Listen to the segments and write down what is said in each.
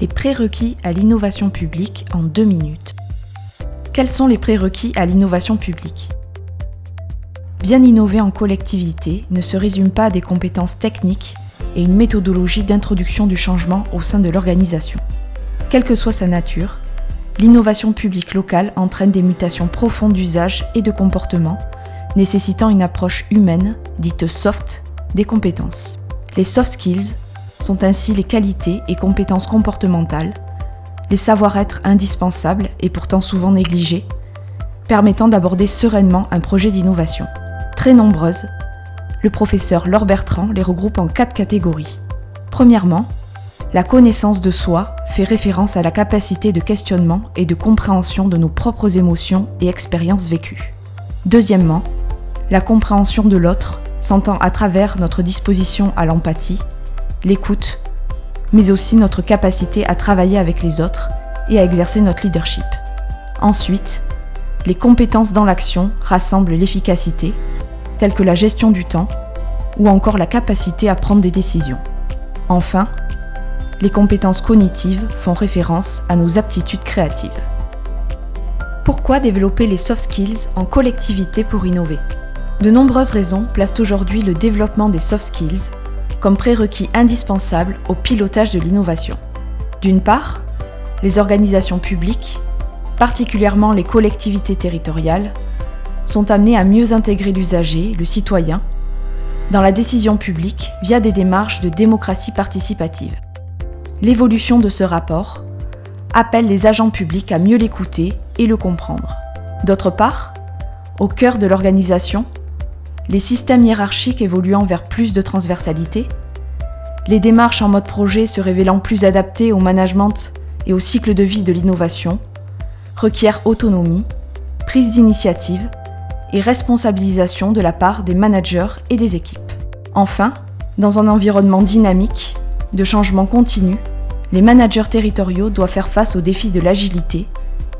Les prérequis à l'innovation publique en 2 minutes. Quels sont les prérequis à l'innovation publique ? Bien innover en collectivité ne se résume pas à des compétences techniques et une méthodologie d'introduction du changement au sein de l'organisation. Quelle que soit sa nature, l'innovation publique locale entraîne des mutations profondes d'usage et de comportement, nécessitant une approche humaine, dite soft, des compétences. Les soft skills sont ainsi les qualités et compétences comportementales, les savoir-être indispensables et pourtant souvent négligés, permettant d'aborder sereinement un projet d'innovation. Très nombreuses, le professeur Laure Bertrand les regroupe en 4 catégories. Premièrement, la connaissance de soi fait référence à la capacité de questionnement et de compréhension de nos propres émotions et expériences vécues. Deuxièmement, la compréhension de l'autre s'entend à travers notre disposition à l'empathie, l'écoute, mais aussi notre capacité à travailler avec les autres et à exercer notre leadership. Ensuite, les compétences dans l'action rassemblent l'efficacité, telles que la gestion du temps ou encore la capacité à prendre des décisions. Enfin, les compétences cognitives font référence à nos aptitudes créatives. Pourquoi développer les soft skills en collectivité pour innover ? De nombreuses raisons placent aujourd'hui le développement des soft skills comme prérequis indispensable au pilotage de l'innovation. D'une part, les organisations publiques, particulièrement les collectivités territoriales, sont amenées à mieux intégrer l'usager, le citoyen, dans la décision publique via des démarches de démocratie participative. L'évolution de ce rapport appelle les agents publics à mieux l'écouter et le comprendre. D'autre part, au cœur de l'organisation, les systèmes hiérarchiques évoluant vers plus de transversalité, les démarches en mode projet se révélant plus adaptées au management et au cycle de vie de l'innovation, requièrent autonomie, prise d'initiative et responsabilisation de la part des managers et des équipes. Enfin, dans un environnement dynamique, de changement continu, les managers territoriaux doivent faire face aux défis de l'agilité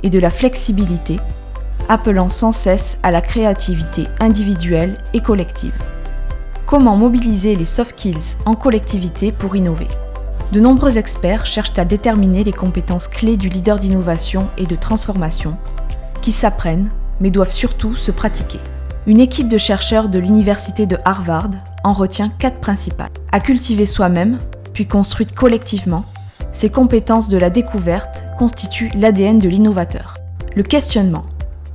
et de la flexibilité, appelant sans cesse à la créativité individuelle et collective. Comment mobiliser les soft skills en collectivité pour innover ? De nombreux experts cherchent à déterminer les compétences clés du leader d'innovation et de transformation, qui s'apprennent, mais doivent surtout se pratiquer. Une équipe de chercheurs de l'université de Harvard en retient 4 principales. À cultiver soi-même, puis construites collectivement, ces compétences de la découverte constituent l'ADN de l'innovateur. Le questionnement.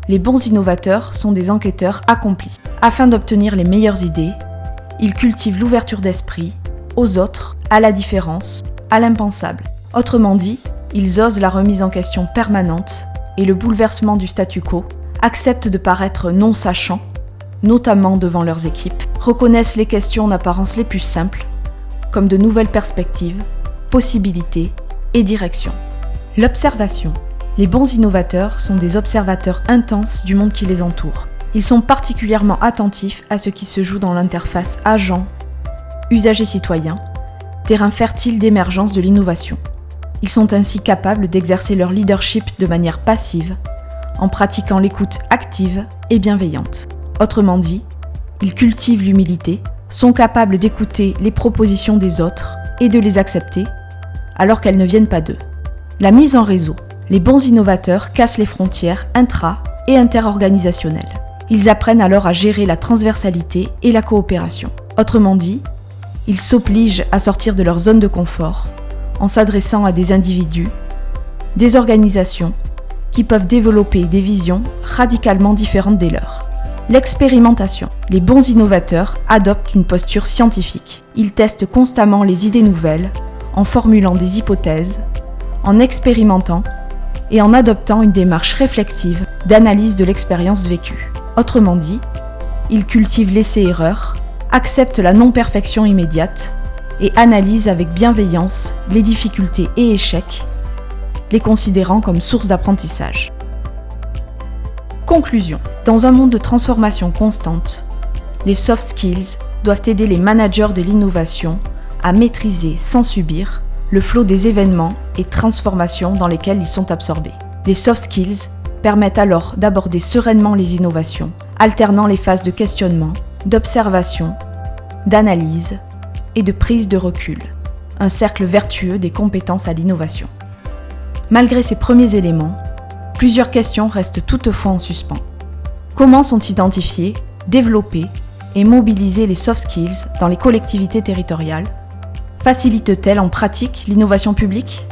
Les bons innovateurs sont des enquêteurs accomplis. Afin d'obtenir les meilleures idées, ils cultivent l'ouverture d'esprit aux autres, à la différence, à l'impensable. Autrement dit, ils osent la remise en question permanente et le bouleversement du statu quo, acceptent de paraître non sachants, notamment devant leurs équipes, reconnaissent les questions d'apparence les plus simples, comme de nouvelles perspectives, possibilités et directions. L'observation. Les bons innovateurs sont des observateurs intenses du monde qui les entoure. Ils sont particulièrement attentifs à ce qui se joue dans l'interface agent, usager-citoyen, terrain fertile d'émergence de l'innovation. Ils sont ainsi capables d'exercer leur leadership de manière passive, en pratiquant l'écoute active et bienveillante. Autrement dit, ils cultivent l'humilité, sont capables d'écouter les propositions des autres et de les accepter, alors qu'elles ne viennent pas d'eux. La mise en réseau. Les bons innovateurs cassent les frontières intra- et interorganisationnelles. Ils apprennent alors à gérer la transversalité et la coopération. Autrement dit, ils s'obligent à sortir de leur zone de confort en s'adressant à des individus, des organisations qui peuvent développer des visions radicalement différentes des leurs. L'expérimentation. Les bons innovateurs adoptent une posture scientifique. Ils testent constamment les idées nouvelles en formulant des hypothèses, en expérimentant et en adoptant une démarche réflexive d'analyse de l'expérience vécue. Autrement dit, ils cultivent l'essai-erreur, acceptent la non-perfection immédiate et analysent avec bienveillance les difficultés et échecs, les considérant comme source d'apprentissage. Conclusion. Dans un monde de transformation constante, les soft skills doivent aider les managers de l'innovation à maîtriser sans subir le flot des événements et transformations dans lesquels ils sont absorbés. Les soft skills permettent alors d'aborder sereinement les innovations, alternant les phases de questionnement, d'observation, d'analyse et de prise de recul, un cercle vertueux des compétences à l'innovation. Malgré ces premiers éléments, plusieurs questions restent toutefois en suspens. Comment sont identifiés, développés et mobilisés les soft skills dans les collectivités territoriales? Facilite-t-elle en pratique l'innovation publique ?